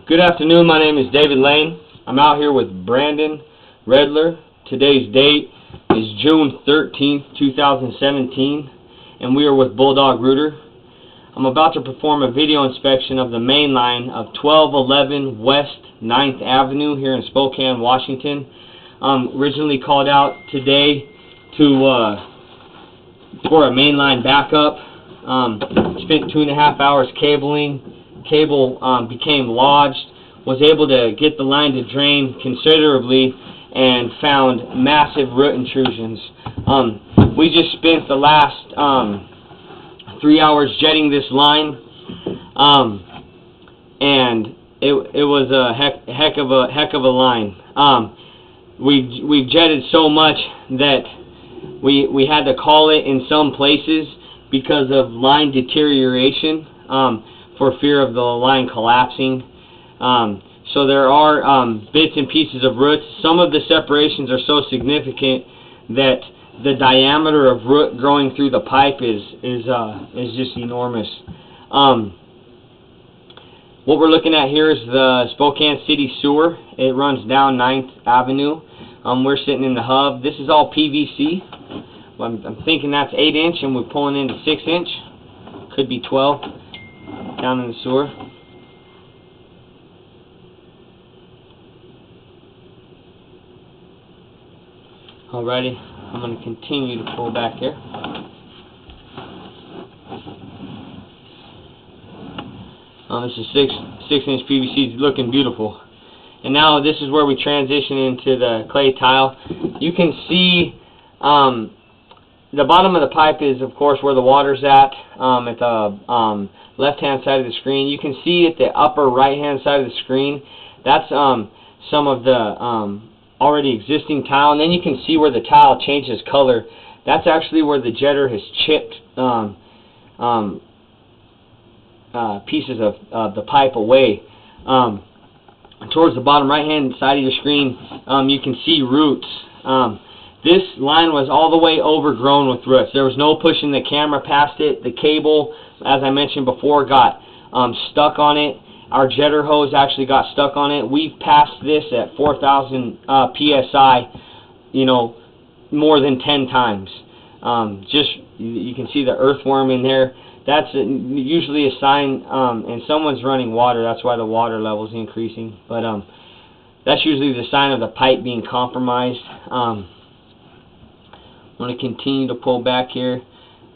Good afternoon, my name is David Lane. I'm out here with Brandon Redler. Today's date is June 13th, 2017, and we are with Bulldog Rooter. I'm about to perform a video inspection of the main line of 1211 West 9th Avenue here in Spokane, Washington. Originally called out today for a mainline backup. Spent 2.5 hours cabling. Cable became lodged, was able to get the line to drain considerably, and found massive root intrusions. We just spent the last 3 hours jetting this line, and it was a heck of a line. We've jetted so much that we had to call it in some places because of line deterioration, for fear of the line collapsing. So there are bits and pieces of roots. Some of the separations are so significant that the diameter of root growing through the pipe is just enormous. What we're looking at here is the Spokane City Sewer. It runs down 9th Avenue. We're sitting in the hub. This is all PVC. I'm thinking that's 8-inch, and we're pulling into 6-inch. Could be 12 down in the sewer. Alrighty, I'm going to continue to pull back here. This is 6-inch PVC. It's looking beautiful. And now this is where we transition into the clay tile. You can see the bottom of the pipe is, of course, where the water's at the left-hand side of the screen. You can see at the upper right-hand side of the screen, that's some of the already existing tile, and then you can see where the tile changes color. That's actually where the jetter has chipped pieces of the pipe away. Towards the bottom right-hand side of your screen, you can see roots. This line was all the way overgrown with roots. There was no pushing the camera past it. The cable, as I mentioned before, got stuck on it. Our jetter hose actually got stuck on it. We've passed this at 4,000 PSI, more than 10 times. You can see the earthworm in there. That's usually a sign, and someone's running water. That's why the water level is increasing. But that's usually the sign of the pipe being compromised. I'm going to continue to pull back here.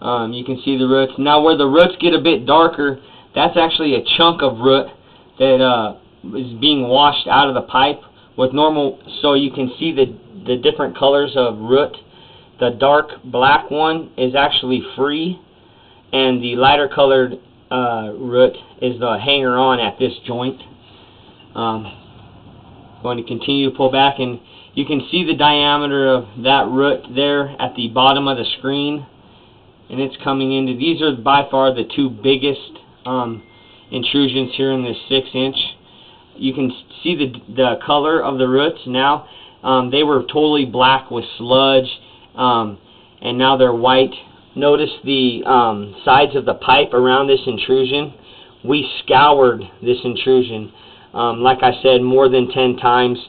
You can see the roots. Now where the roots get a bit darker, that's actually a chunk of root that is being washed out of the pipe with normal, so you can see the different colors of root. The dark black one is actually free, and the lighter colored root is the hanger-on at this joint. Going to continue to pull back, and you can see the diameter of that root there at the bottom of the screen, and it's coming into, these are by far the two biggest intrusions here in this 6-inch. You can see the color of the roots now. They were totally black with sludge, and now they're white. Notice the sides of the pipe around this intrusion. We scoured this intrusion, like I said, more than 10 times.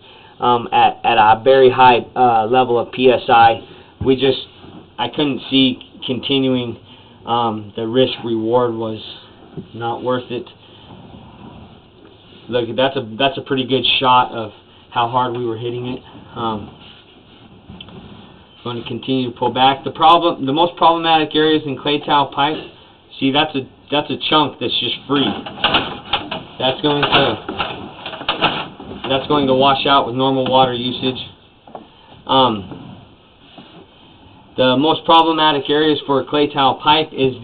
At a very high level of PSI. I couldn't see continuing. The risk-reward was not worth it. Look, that's a pretty good shot of how hard we were hitting it. Going to continue to pull back. The most problematic areas in clay tile pipe. See, that's a chunk that's just free. That's going to wash out with normal water usage. The most problematic areas for clay tile pipe is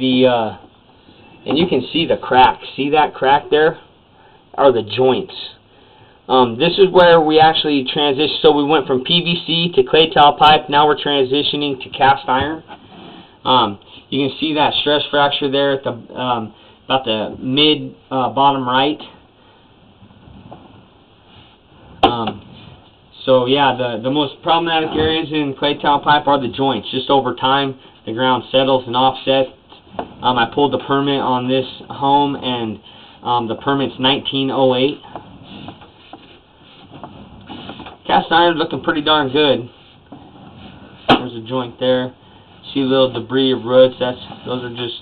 and you can see the crack. See that crack there? Are the joints. This is where we actually transitioned. So we went from PVC to clay tile pipe. Now we're transitioning to cast iron. You can see that stress fracture there at the about the mid bottom right. So yeah, the most problematic areas in clay tile pipe are the joints. Just over time, the ground settles and offsets. I pulled the permit on this home, and the permit's 1908. Cast iron's looking pretty darn good. There's a joint there. See a little debris of roots. Those are just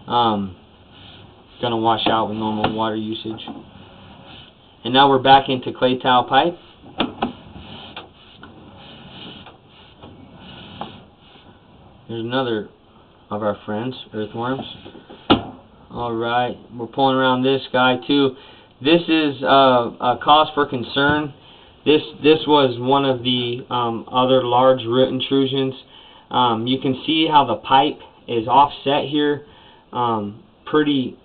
gonna wash out with normal water usage. And now we're back into clay tile pipe. There's another of our friends, earthworms. Alright, we're pulling around this guy too. This is a cause for concern. This was one of the other large root intrusions. You can see how the pipe is offset here pretty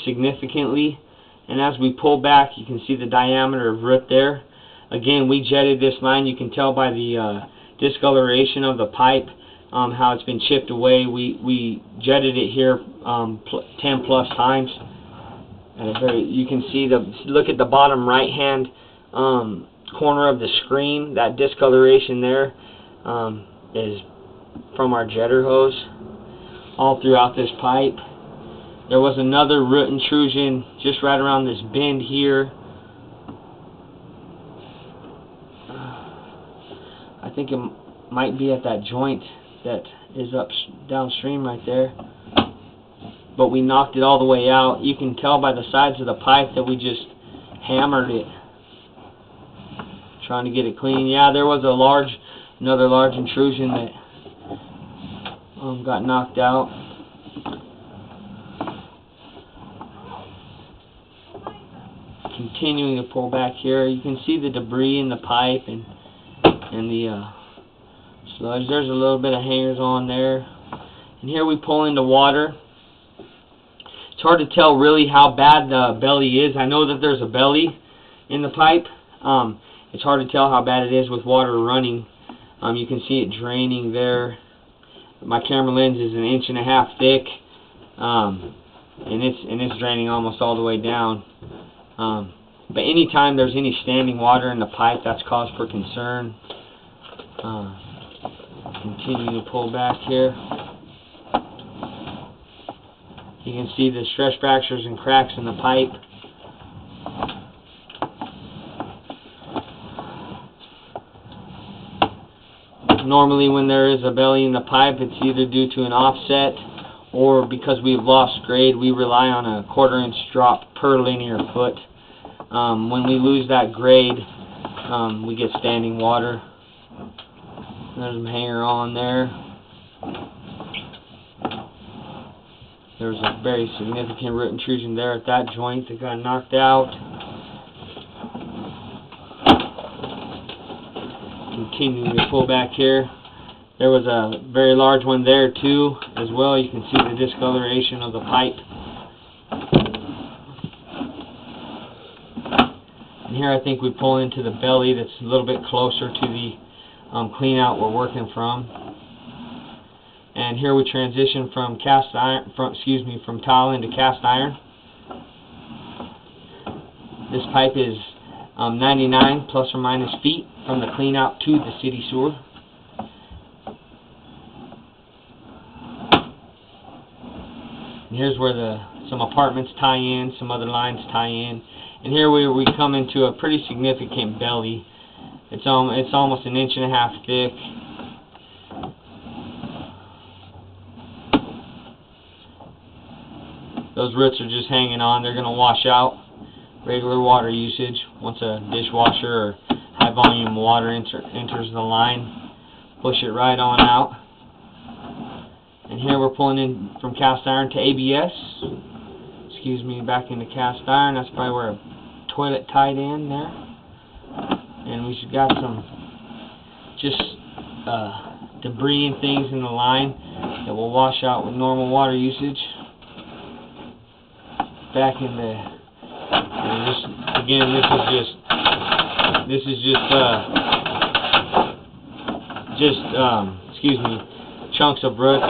significantly. And as we pull back, you can see the diameter of root there. Again, we jetted this line. You can tell by the discoloration of the pipe how it's been chipped away. We jetted it here 10 plus times. And you can see look at the bottom right hand corner of the screen. That discoloration there is from our jetter hose all throughout this pipe. There was another root intrusion just right around this bend here. I think it might be at that joint that is downstream right there. But we knocked it all the way out. You can tell by the sides of the pipe that we just hammered it, trying to get it clean. Yeah, there was another large intrusion that got knocked out. Continuing to pull back here, you can see the debris in the pipe and the sludge. There's a little bit of hangers on there. And here we pull into water. It's hard to tell really how bad the belly is. I know that there's a belly in the pipe. It's hard to tell how bad it is with water running. You can see it draining there. My camera lens is 1.5 inches thick, and it's draining almost all the way down. But anytime there's any standing water in the pipe, that's cause for concern. Continue to pull back here. You can see the stress fractures and cracks in the pipe. Normally when there is a belly in the pipe, it's either due to an offset or because we've lost grade. We rely on a 1/4 inch drop per linear foot. When we lose that grade, we get standing water. There's some hanger on there. There's a very significant root intrusion there at that joint that got knocked out. Continuing to pull back here. There was a very large one there too as well. You can see the discoloration of the pipe. And here I think we pull into the belly that's a little bit closer to the clean out we're working from. And here we transition from from tile into cast iron. This pipe is 99 plus or minus feet from the clean out to the city sewer. And here's where some apartments tie in, some other lines tie in. And here we come into a pretty significant belly. It's almost 1.5 inches thick. Those roots are just hanging on. They're going to wash out. Regular water usage. Once a dishwasher or high volume water enters the line, push it right on out. And here we're pulling in from cast iron to ABS. Excuse me, back into cast iron. That's probably where a toilet tied in there. And we've got some just debris and things in the line that will wash out with normal water usage. Back in the, again, this is just excuse me, chunks of roots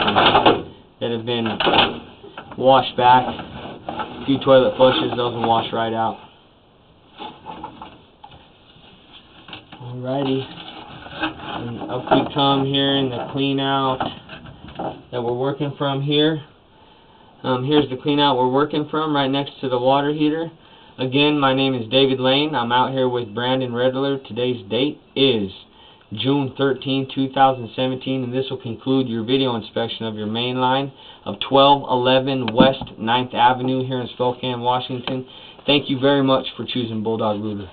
that have been washed back. A few toilet flushes, those will wash right out. Alrighty, and up we come here in the clean out that we're working from here. Here's the clean out we're working from right next to the water heater. Again, my name is David Lane. I'm out here with Brandon Redler. Today's date is June 13, 2017, and this will conclude your video inspection of your main line of 1211 West 9th Avenue here in Spokane, Washington. Thank you very much for choosing Bulldog Ruler.